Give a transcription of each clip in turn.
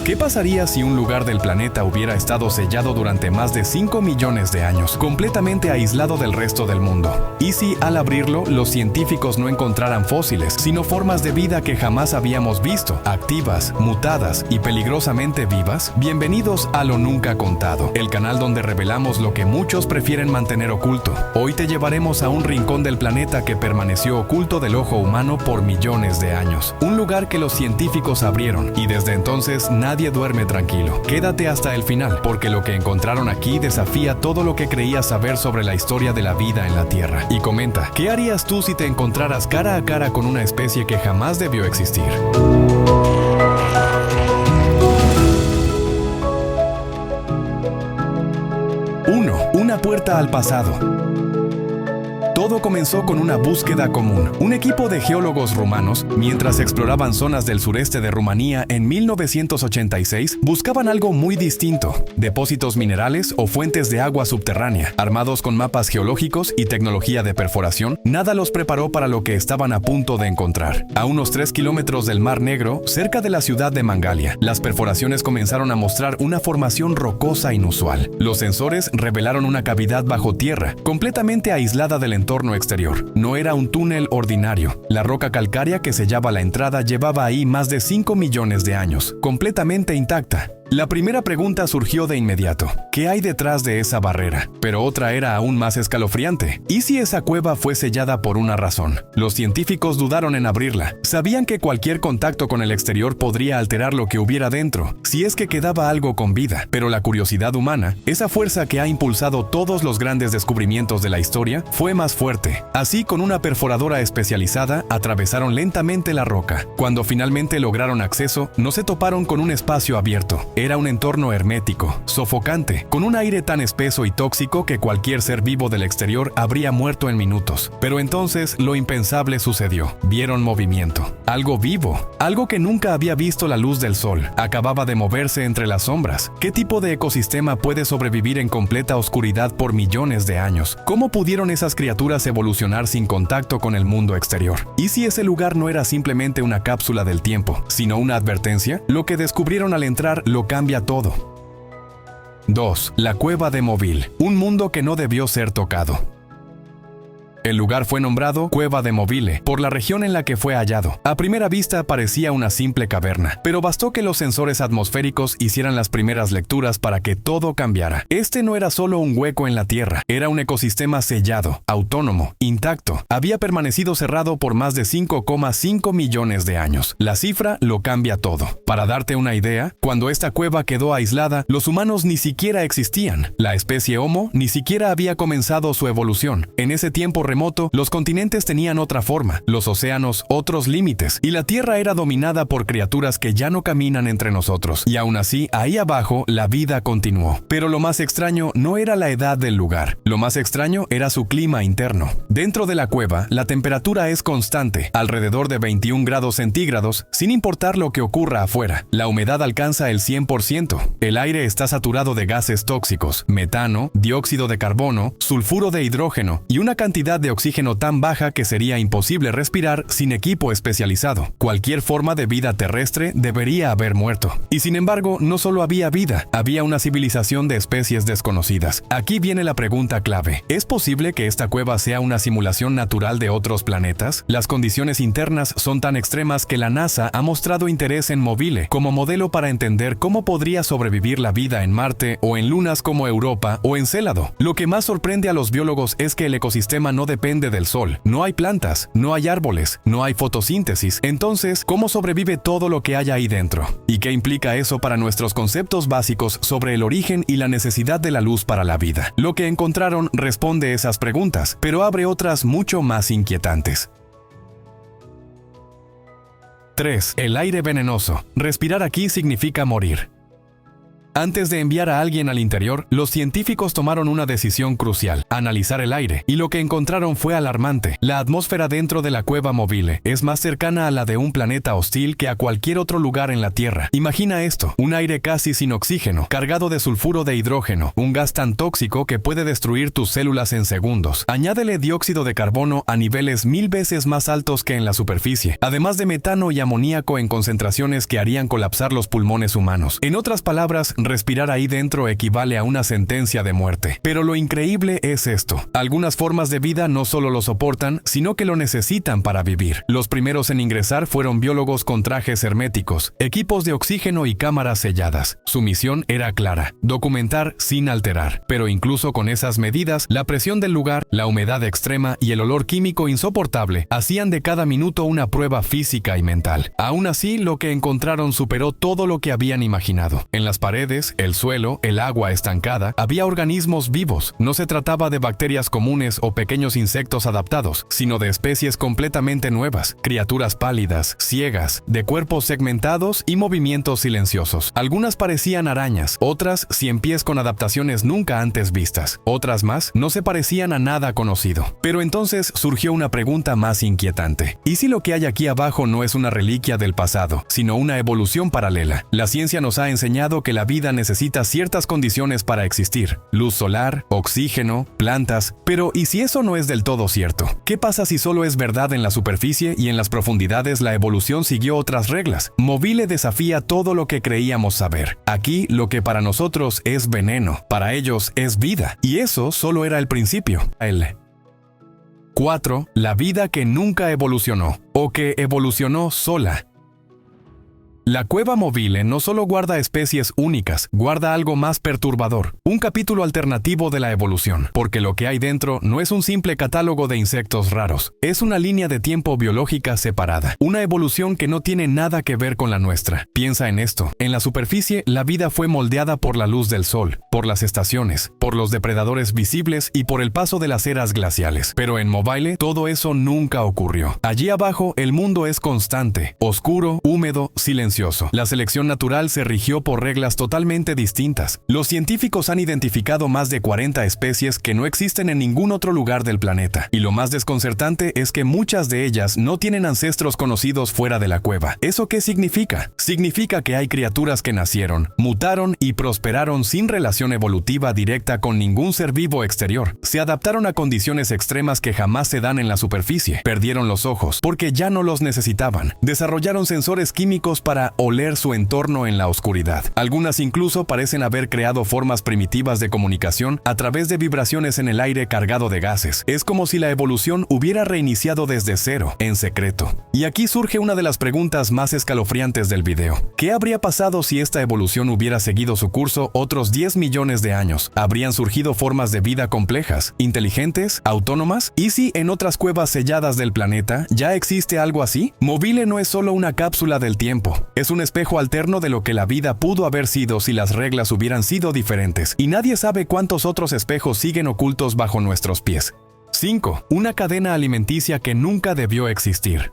¿Qué pasaría si un lugar del planeta hubiera estado sellado durante más de 5 millones de años, completamente aislado del resto del mundo? ¿Y si al abrirlo, los científicos no encontraran fósiles, sino formas de vida que jamás habíamos visto, activas, mutadas y peligrosamente vivas? Bienvenidos a Lo Nunca Contado, el canal donde revelamos lo que muchos prefieren mantener oculto. Hoy te llevaremos a un rincón del planeta que permaneció oculto del ojo humano por millones de años. Un lugar que los científicos abrieron y desde entonces nadie duerme tranquilo. Quédate hasta el final, porque lo que encontraron aquí desafía todo lo que creías saber sobre la historia de la vida en la Tierra. Y comenta, ¿qué harías tú si te encontraras cara a cara con una especie que jamás debió existir? 1. Una puerta al pasado. Todo comenzó con una búsqueda común. Un equipo de geólogos rumanos, mientras exploraban zonas del sureste de Rumanía en 1986, buscaban algo muy distinto: depósitos minerales o fuentes de agua subterránea. Armados con mapas geológicos y tecnología de perforación, nada los preparó para lo que estaban a punto de encontrar. A unos 3 kilómetros del Mar Negro, cerca de la ciudad de Mangalia, las perforaciones comenzaron a mostrar una formación rocosa inusual. Los sensores revelaron una cavidad bajo tierra, completamente aislada del entorno exterior. No era un túnel ordinario. La roca calcárea que sellaba la entrada llevaba ahí más de 5 millones de años, completamente intacta. La primera pregunta surgió de inmediato: ¿qué hay detrás de esa barrera? Pero otra era aún más escalofriante: ¿y si esa cueva fue sellada por una razón? Los científicos dudaron en abrirla. Sabían que cualquier contacto con el exterior podría alterar lo que hubiera dentro, si es que quedaba algo con vida. Pero la curiosidad humana, esa fuerza que ha impulsado todos los grandes descubrimientos de la historia, fue más fuerte. Así, con una perforadora especializada, atravesaron lentamente la roca. Cuando finalmente lograron acceso, no se toparon con un espacio abierto. Era un entorno hermético, sofocante, con un aire tan espeso y tóxico que cualquier ser vivo del exterior habría muerto en minutos. Pero entonces lo impensable sucedió. Vieron movimiento. Algo vivo. Algo que nunca había visto la luz del sol. Acababa de moverse entre las sombras. ¿Qué tipo de ecosistema puede sobrevivir en completa oscuridad por millones de años? ¿Cómo pudieron esas criaturas evolucionar sin contacto con el mundo exterior? ¿Y si ese lugar no era simplemente una cápsula del tiempo, sino una advertencia? Lo que descubrieron al entrar lo cambia todo. 2. La cueva de Moville, un mundo que no debió ser tocado. El lugar fue nombrado Cueva de Moville por la región en la que fue hallado. A primera vista parecía una simple caverna, pero bastó que los sensores atmosféricos hicieran las primeras lecturas para que todo cambiara. Este no era solo un hueco en la Tierra, era un ecosistema sellado, autónomo, intacto. Había permanecido cerrado por más de 5,5 millones de años. La cifra lo cambia todo. Para darte una idea, cuando esta cueva quedó aislada, los humanos ni siquiera existían. La especie Homo ni siquiera había comenzado su evolución. En ese tiempo remoto, los continentes tenían otra forma, los océanos otros límites, y la Tierra era dominada por criaturas que ya no caminan entre nosotros. Y aún así, ahí abajo, la vida continuó. Pero lo más extraño no era la edad del lugar. Lo más extraño era su clima interno. Dentro de la cueva, la temperatura es constante, alrededor de 21 grados centígrados, sin importar lo que ocurra afuera. La humedad alcanza el 100%. El aire está saturado de gases tóxicos, metano, dióxido de carbono, sulfuro de hidrógeno y una cantidad de oxígeno tan baja que sería imposible respirar sin equipo especializado. Cualquier forma de vida terrestre debería haber muerto. Y sin embargo, no solo había vida, había una civilización de especies desconocidas. Aquí viene la pregunta clave: ¿es posible que esta cueva sea una simulación natural de otros planetas? Las condiciones internas son tan extremas que la NASA ha mostrado interés en Moville como modelo para entender cómo podría sobrevivir la vida en Marte o en lunas como Europa o Encélado. Lo que más sorprende a los biólogos es que el ecosistema no depende del sol. No hay plantas, no hay árboles, no hay fotosíntesis. Entonces, ¿cómo sobrevive todo lo que hay ahí dentro? ¿Y qué implica eso para nuestros conceptos básicos sobre el origen y la necesidad de la luz para la vida? Lo que encontraron responde esas preguntas, pero abre otras mucho más inquietantes. 3. El aire venenoso. Respirar aquí significa morir. Antes de enviar a alguien al interior, los científicos tomaron una decisión crucial: analizar el aire, y lo que encontraron fue alarmante. La atmósfera dentro de la cueva Mobile es más cercana a la de un planeta hostil que a cualquier otro lugar en la Tierra. Imagina esto: un aire casi sin oxígeno, cargado de sulfuro de hidrógeno, un gas tan tóxico que puede destruir tus células en segundos. Añádele dióxido de carbono a niveles 1000 veces más altos que en la superficie, además de metano y amoníaco en concentraciones que harían colapsar los pulmones humanos. En otras palabras, respirar ahí dentro equivale a una sentencia de muerte. Pero lo increíble es esto: algunas formas de vida no solo lo soportan, sino que lo necesitan para vivir. Los primeros en ingresar fueron biólogos con trajes herméticos, equipos de oxígeno y cámaras selladas. Su misión era clara: documentar sin alterar. Pero incluso con esas medidas, la presión del lugar, la humedad extrema y el olor químico insoportable hacían de cada minuto una prueba física y mental. Aún así, lo que encontraron superó todo lo que habían imaginado. En las paredes, el suelo, el agua estancada, había organismos vivos. No se trataba de bacterias comunes o pequeños insectos adaptados, sino de especies completamente nuevas, criaturas pálidas, ciegas, de cuerpos segmentados y movimientos silenciosos. Algunas parecían arañas, otras 100 pies con adaptaciones nunca antes vistas. Otras más no se parecían a nada conocido. Pero entonces surgió una pregunta más inquietante: ¿y si lo que hay aquí abajo no es una reliquia del pasado, sino una evolución paralela? La ciencia nos ha enseñado que la vida necesita ciertas condiciones para existir: luz solar, oxígeno, plantas. Pero ¿y si eso no es del todo cierto? ¿Qué pasa si solo es verdad en la superficie y en las profundidades la evolución siguió otras reglas? Mobile desafía todo lo que creíamos saber. Aquí lo que para nosotros es veneno, para ellos es vida. Y eso solo era el principio. 4. La vida que nunca evolucionó, o que evolucionó sola. La cueva Mobile no solo guarda especies únicas, guarda algo más perturbador: un capítulo alternativo de la evolución, porque lo que hay dentro no es un simple catálogo de insectos raros, es una línea de tiempo biológica separada, una evolución que no tiene nada que ver con la nuestra. Piensa en esto: en la superficie, la vida fue moldeada por la luz del sol, por las estaciones, por los depredadores visibles y por el paso de las eras glaciales. Pero en Mobile, todo eso nunca ocurrió. Allí abajo, el mundo es constante, oscuro, húmedo, silencioso. La selección natural se rigió por reglas totalmente distintas. Los científicos han identificado más de 40 especies que no existen en ningún otro lugar del planeta. Y lo más desconcertante es que muchas de ellas no tienen ancestros conocidos fuera de la cueva. ¿Eso qué significa? Significa que hay criaturas que nacieron, mutaron y prosperaron sin relación evolutiva directa con ningún ser vivo exterior. Se adaptaron a condiciones extremas que jamás se dan en la superficie. Perdieron los ojos porque ya no los necesitaban. Desarrollaron sensores químicos para oler su entorno en la oscuridad. Algunas incluso parecen haber creado formas primitivas de comunicación a través de vibraciones en el aire cargado de gases. Es como si la evolución hubiera reiniciado desde cero, en secreto. Y aquí surge una de las preguntas más escalofriantes del video: ¿qué habría pasado si esta evolución hubiera seguido su curso otros 10 millones de años? ¿Habrían surgido formas de vida complejas, inteligentes, autónomas? ¿Y si en otras cuevas selladas del planeta ya existe algo así? Mobile no es solo una cápsula del tiempo. Es un espejo alterno de lo que la vida pudo haber sido si las reglas hubieran sido diferentes. Y nadie sabe cuántos otros espejos siguen ocultos bajo nuestros pies. 5. Una cadena alimenticia que nunca debió existir.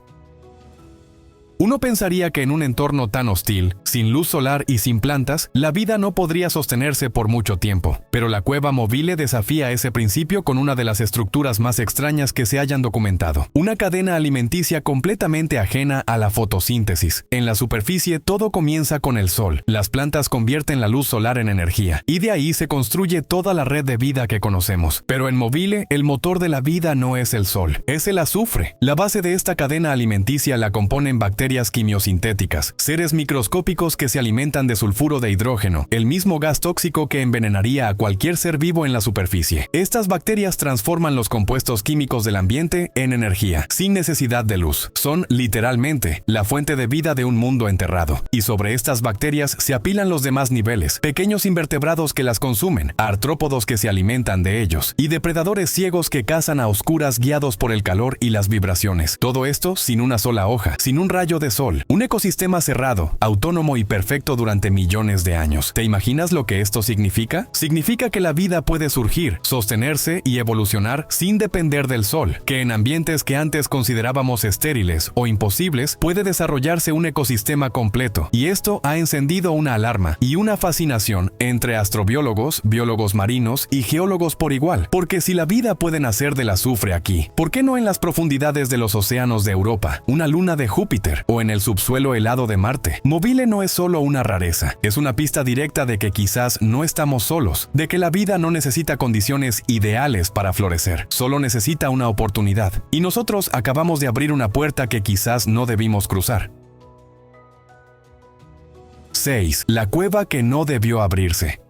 Uno pensaría que en un entorno tan hostil, sin luz solar y sin plantas, la vida no podría sostenerse por mucho tiempo. Pero la cueva Mobile desafía ese principio con una de las estructuras más extrañas que se hayan documentado: una cadena alimenticia completamente ajena a la fotosíntesis. En la superficie todo comienza con el sol. Las plantas convierten la luz solar en energía, y de ahí se construye toda la red de vida que conocemos. Pero en Mobile, el motor de la vida no es el sol, es el azufre. La base de esta cadena alimenticia la componen bacterias quimiosintéticas, seres microscópicos que se alimentan de sulfuro de hidrógeno, el mismo gas tóxico que envenenaría a cualquier ser vivo en la superficie. Estas bacterias transforman los compuestos químicos del ambiente en energía, sin necesidad de luz. Son, literalmente, la fuente de vida de un mundo enterrado. Y sobre estas bacterias se apilan los demás niveles: pequeños invertebrados que las consumen, artrópodos que se alimentan de ellos, y depredadores ciegos que cazan a oscuras guiados por el calor y las vibraciones. Todo esto sin una sola hoja, sin un rayo rayo de sol, un ecosistema cerrado, autónomo y perfecto durante millones de años. ¿Te imaginas lo que esto significa? Significa que la vida puede surgir, sostenerse y evolucionar sin depender del sol, que en ambientes que antes considerábamos estériles o imposibles puede desarrollarse un ecosistema completo, y esto ha encendido una alarma y una fascinación entre astrobiólogos, biólogos marinos y geólogos por igual, porque si la vida puede nacer del azufre aquí, ¿por qué no en las profundidades de los océanos de Europa, una luna de Júpiter o en el subsuelo helado de Marte? Mobile no es solo una rareza, es una pista directa de que quizás no estamos solos, de que la vida no necesita condiciones ideales para florecer, solo necesita una oportunidad, y nosotros acabamos de abrir una puerta que quizás no debimos cruzar. 6. La cueva que no debió abrirse.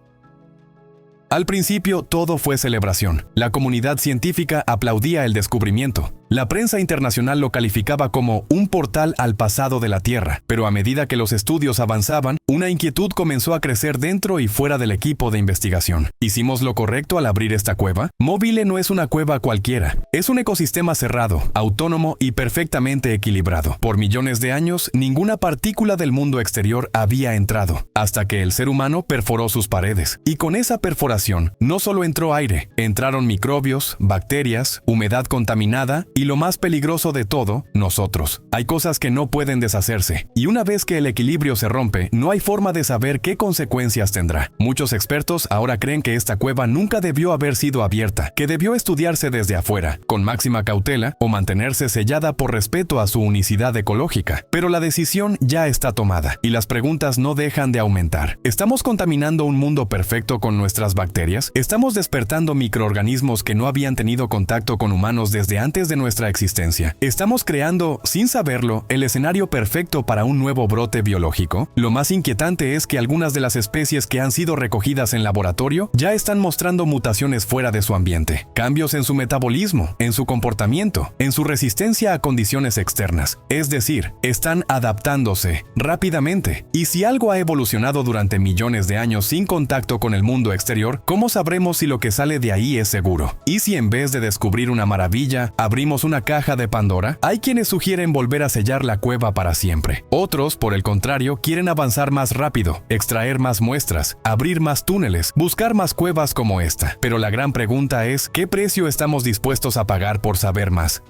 Al principio todo fue celebración. La comunidad científica aplaudía el descubrimiento. La prensa internacional lo calificaba como un portal al pasado de la Tierra, pero a medida que los estudios avanzaban, una inquietud comenzó a crecer dentro y fuera del equipo de investigación. ¿Hicimos lo correcto al abrir esta cueva? Mobile no es una cueva cualquiera. Es un ecosistema cerrado, autónomo y perfectamente equilibrado. Por millones de años, ninguna partícula del mundo exterior había entrado, hasta que el ser humano perforó sus paredes. Y con esa perforación, no solo entró aire, entraron microbios, bacterias, humedad contaminada y lo más peligroso de todo, nosotros. Hay cosas que no pueden deshacerse, y una vez que el equilibrio se rompe, no hay forma de saber qué consecuencias tendrá. Muchos expertos ahora creen que esta cueva nunca debió haber sido abierta, que debió estudiarse desde afuera, con máxima cautela, o mantenerse sellada por respeto a su unicidad ecológica. Pero la decisión ya está tomada, y las preguntas no dejan de aumentar. ¿Estamos contaminando un mundo perfecto con nuestras bacterias? ¿Estamos despertando microorganismos que no habían tenido contacto con humanos desde antes de nuestra existencia? ¿Estamos creando, sin saberlo, el escenario perfecto para un nuevo brote biológico? Lo más inquietante es que algunas de las especies que han sido recogidas en laboratorio ya están mostrando mutaciones fuera de su ambiente, cambios en su metabolismo, en su comportamiento, en su resistencia a condiciones externas. Es decir, están adaptándose rápidamente. Y si algo ha evolucionado durante millones de años sin contacto con el mundo exterior, ¿cómo sabremos si lo que sale de ahí es seguro? ¿Y si en vez de descubrir una maravilla, abrimos una caja de Pandora? Hay quienes sugieren volver a sellar la cueva para siempre. Otros, por el contrario, quieren avanzar más rápido, extraer más muestras, abrir más túneles, buscar más cuevas como esta. Pero la gran pregunta es, ¿qué precio estamos dispuestos a pagar por saber más?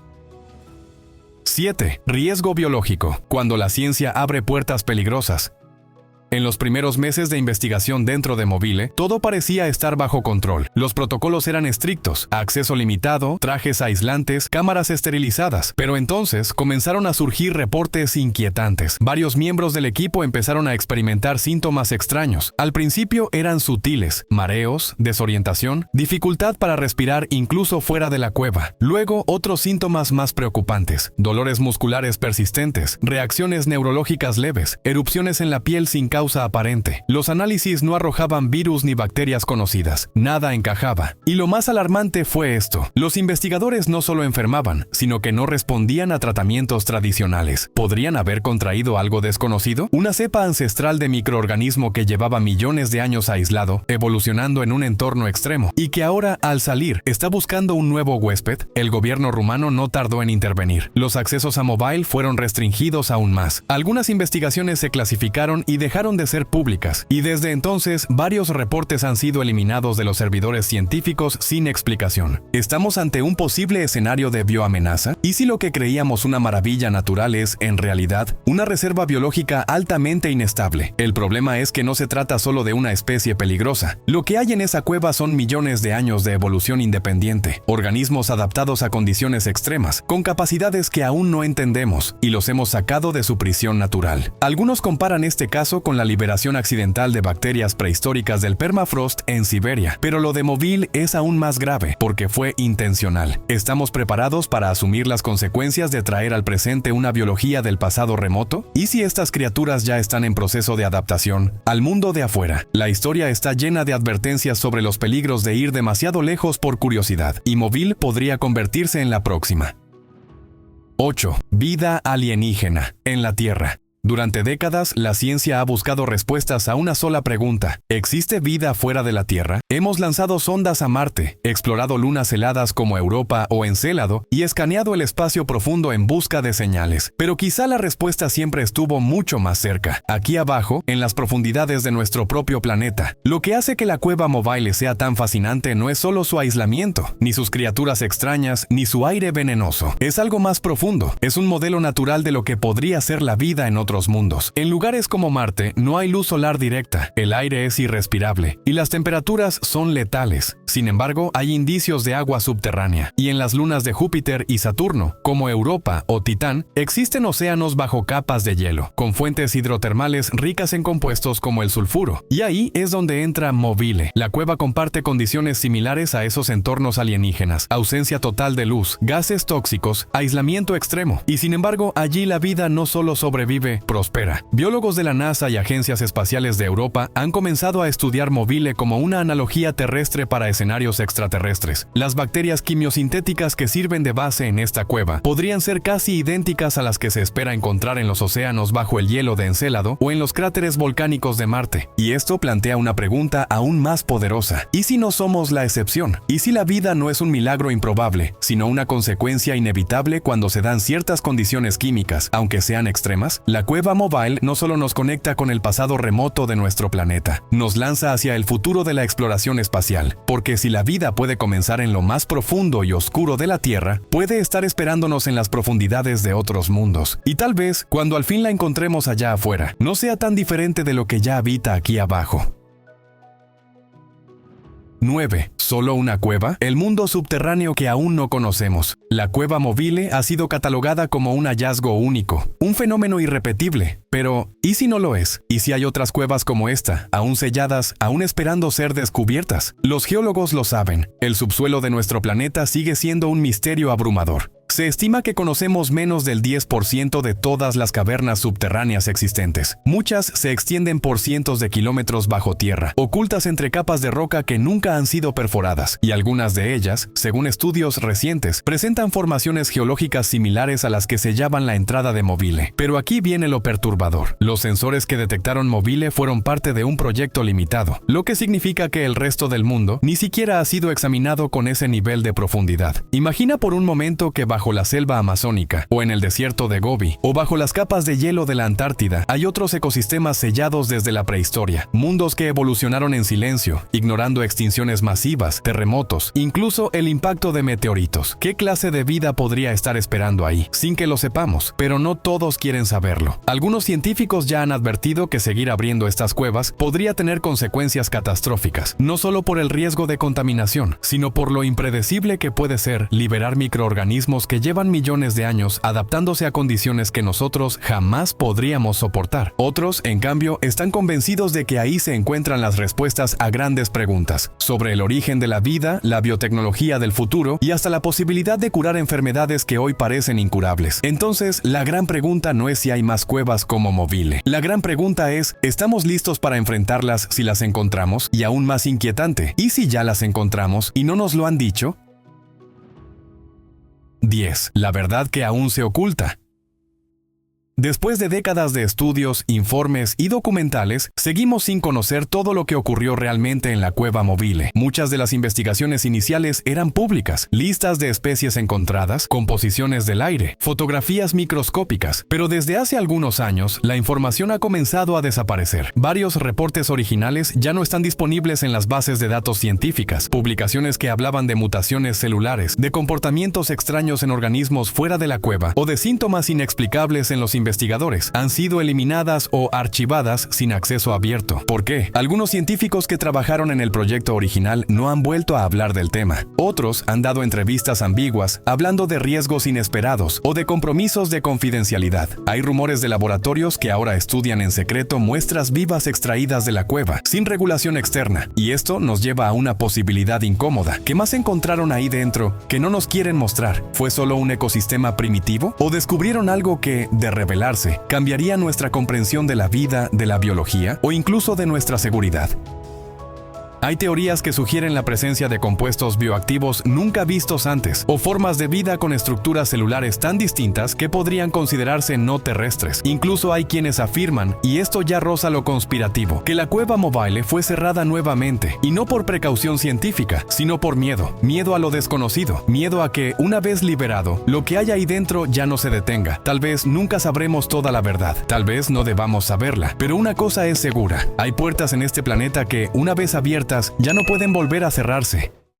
7. Riesgo biológico. Cuando la ciencia abre puertas peligrosas. En los primeros meses de investigación dentro de Mobile, todo parecía estar bajo control. Los protocolos eran estrictos, acceso limitado, trajes aislantes, cámaras esterilizadas. Pero entonces comenzaron a surgir reportes inquietantes. Varios miembros del equipo empezaron a experimentar síntomas extraños. Al principio eran sutiles: mareos, desorientación, dificultad para respirar incluso fuera de la cueva. Luego, otros síntomas más preocupantes: dolores musculares persistentes, reacciones neurológicas leves, erupciones en la piel sin causa aparente. Los análisis no arrojaban virus ni bacterias conocidas. Nada encajaba. Y lo más alarmante fue esto: los investigadores no solo enfermaban, sino que no respondían a tratamientos tradicionales. ¿Podrían haber contraído algo desconocido? Una cepa ancestral de microorganismo que llevaba millones de años aislado, evolucionando en un entorno extremo, y que ahora, al salir, está buscando un nuevo huésped. El gobierno rumano no tardó en intervenir. Los accesos a Mobile fueron restringidos aún más. Algunas investigaciones se clasificaron y dejaron de ser públicas, y desde entonces varios reportes han sido eliminados de los servidores científicos sin explicación. ¿Estamos ante un posible escenario de bioamenaza? ¿Y si lo que creíamos una maravilla natural es, en realidad, una reserva biológica altamente inestable? El problema es que no se trata solo de una especie peligrosa. Lo que hay en esa cueva son millones de años de evolución independiente, organismos adaptados a condiciones extremas, con capacidades que aún no entendemos, y los hemos sacado de su prisión natural. Algunos comparan este caso con la liberación accidental de bacterias prehistóricas del permafrost en Siberia, pero lo de Mobile es aún más grave, porque fue intencional. ¿Estamos preparados para asumir las consecuencias de traer al presente una biología del pasado remoto? ¿Y si estas criaturas ya están en proceso de adaptación al mundo de afuera? La historia está llena de advertencias sobre los peligros de ir demasiado lejos por curiosidad, y Mobile podría convertirse en la próxima. 8. Vida alienígena en la Tierra. Durante décadas, la ciencia ha buscado respuestas a una sola pregunta: ¿existe vida fuera de la Tierra? Hemos lanzado sondas a Marte, explorado lunas heladas como Europa o Encélado y escaneado el espacio profundo en busca de señales. Pero quizá la respuesta siempre estuvo mucho más cerca, aquí abajo, en las profundidades de nuestro propio planeta. Lo que hace que la cueva Mobile sea tan fascinante no es solo su aislamiento, ni sus criaturas extrañas, ni su aire venenoso. Es algo más profundo. Es un modelo natural de lo que podría ser la vida en otros mundos. En lugares como Marte no hay luz solar directa, el aire es irrespirable y las temperaturas son letales. Sin embargo, hay indicios de agua subterránea. Y en las lunas de Júpiter y Saturno, como Europa o Titán, existen océanos bajo capas de hielo, con fuentes hidrotermales ricas en compuestos como el sulfuro. Y ahí es donde entra Mobile. La cueva comparte condiciones similares a esos entornos alienígenas: ausencia total de luz, gases tóxicos, aislamiento extremo. Y sin embargo, allí la vida no solo sobrevive, prospera. Biólogos de la NASA y agencias espaciales de Europa han comenzado a estudiar Mobile como una analogía terrestre para escenarios extraterrestres. Las bacterias quimiosintéticas que sirven de base en esta cueva podrían ser casi idénticas a las que se espera encontrar en los océanos bajo el hielo de Encélado o en los cráteres volcánicos de Marte. Y esto plantea una pregunta aún más poderosa: ¿y si no somos la excepción? ¿Y si la vida no es un milagro improbable, sino una consecuencia inevitable cuando se dan ciertas condiciones químicas, aunque sean extremas? La cueva Mobile no solo nos conecta con el pasado remoto de nuestro planeta, nos lanza hacia el futuro de la exploración espacial, porque si la vida puede comenzar en lo más profundo y oscuro de la Tierra, puede estar esperándonos en las profundidades de otros mundos. Y tal vez, cuando al fin la encontremos allá afuera, no sea tan diferente de lo que ya habita aquí abajo. 9. ¿Solo una cueva? El mundo subterráneo que aún no conocemos. La cueva Mobile ha sido catalogada como un hallazgo único, un fenómeno irrepetible. Pero, ¿y si no lo es? ¿Y si hay otras cuevas como esta, aún selladas, aún esperando ser descubiertas? Los geólogos lo saben. El subsuelo de nuestro planeta sigue siendo un misterio abrumador. Se estima que conocemos menos del 10% de todas las cavernas subterráneas existentes. Muchas se extienden por cientos de kilómetros bajo tierra, ocultas entre capas de roca que nunca han sido perforadas, y algunas de ellas, según estudios recientes, presentan formaciones geológicas similares a las que sellaban la entrada de Mobile. Pero aquí viene lo perturbador. Los sensores que detectaron Mobile fueron parte de un proyecto limitado, lo que significa que el resto del mundo ni siquiera ha sido examinado con ese nivel de profundidad. Imagina por un momento que bajo la selva amazónica, o en el desierto de Gobi, o bajo las capas de hielo de la Antártida, hay otros ecosistemas sellados desde la prehistoria, mundos que evolucionaron en silencio, ignorando extinciones masivas, terremotos, incluso el impacto de meteoritos. ¿Qué clase de vida podría estar esperando ahí, sin que lo sepamos? Pero no todos quieren saberlo. Algunos científicos ya han advertido que seguir abriendo estas cuevas podría tener consecuencias catastróficas, no solo por el riesgo de contaminación, sino por lo impredecible que puede ser liberar microorganismos que llevan millones de años adaptándose a condiciones que nosotros jamás podríamos soportar. Otros, en cambio, están convencidos de que ahí se encuentran las respuestas a grandes preguntas sobre el origen de la vida, la biotecnología del futuro y hasta la posibilidad de curar enfermedades que hoy parecen incurables. Entonces, la gran pregunta no es si hay más cuevas como Mobile. La gran pregunta es, ¿estamos listos para enfrentarlas si las encontramos? Y aún más inquietante, ¿y si ya las encontramos y no nos lo han dicho? 10. La verdad que aún se oculta. Después de décadas de estudios, informes y documentales, seguimos sin conocer todo lo que ocurrió realmente en la cueva Mobile. Muchas de las investigaciones iniciales eran públicas: listas de especies encontradas, composiciones del aire, fotografías microscópicas. Pero desde hace algunos años, la información ha comenzado a desaparecer. Varios reportes originales ya no están disponibles en las bases de datos científicas. Publicaciones que hablaban de mutaciones celulares, de comportamientos extraños en organismos fuera de la cueva o de síntomas inexplicables en los investigadores han sido eliminadas o archivadas sin acceso abierto. ¿Por qué? Algunos científicos que trabajaron en el proyecto original no han vuelto a hablar del tema. Otros han dado entrevistas ambiguas hablando de riesgos inesperados o de compromisos de confidencialidad. Hay rumores de laboratorios que ahora estudian en secreto muestras vivas extraídas de la cueva, sin regulación externa. Y esto nos lleva a una posibilidad incómoda. ¿Qué más encontraron ahí dentro que no nos quieren mostrar? ¿Fue solo un ecosistema primitivo? ¿O descubrieron algo que, de revelarse, cambiaría nuestra comprensión de la vida, de la biología o incluso de nuestra seguridad? Hay teorías que sugieren la presencia de compuestos bioactivos nunca vistos antes, o formas de vida con estructuras celulares tan distintas que podrían considerarse no terrestres. Incluso hay quienes afirman, y esto ya roza lo conspirativo, que la cueva Mobile fue cerrada nuevamente, y no por precaución científica, sino por miedo. Miedo a lo desconocido, miedo a que, una vez liberado, lo que hay ahí dentro ya no se detenga. Tal vez nunca sabremos toda la verdad, tal vez no debamos saberla, pero una cosa es segura: hay puertas en este planeta que, una vez abiertas, ya no pueden volver a cerrarse.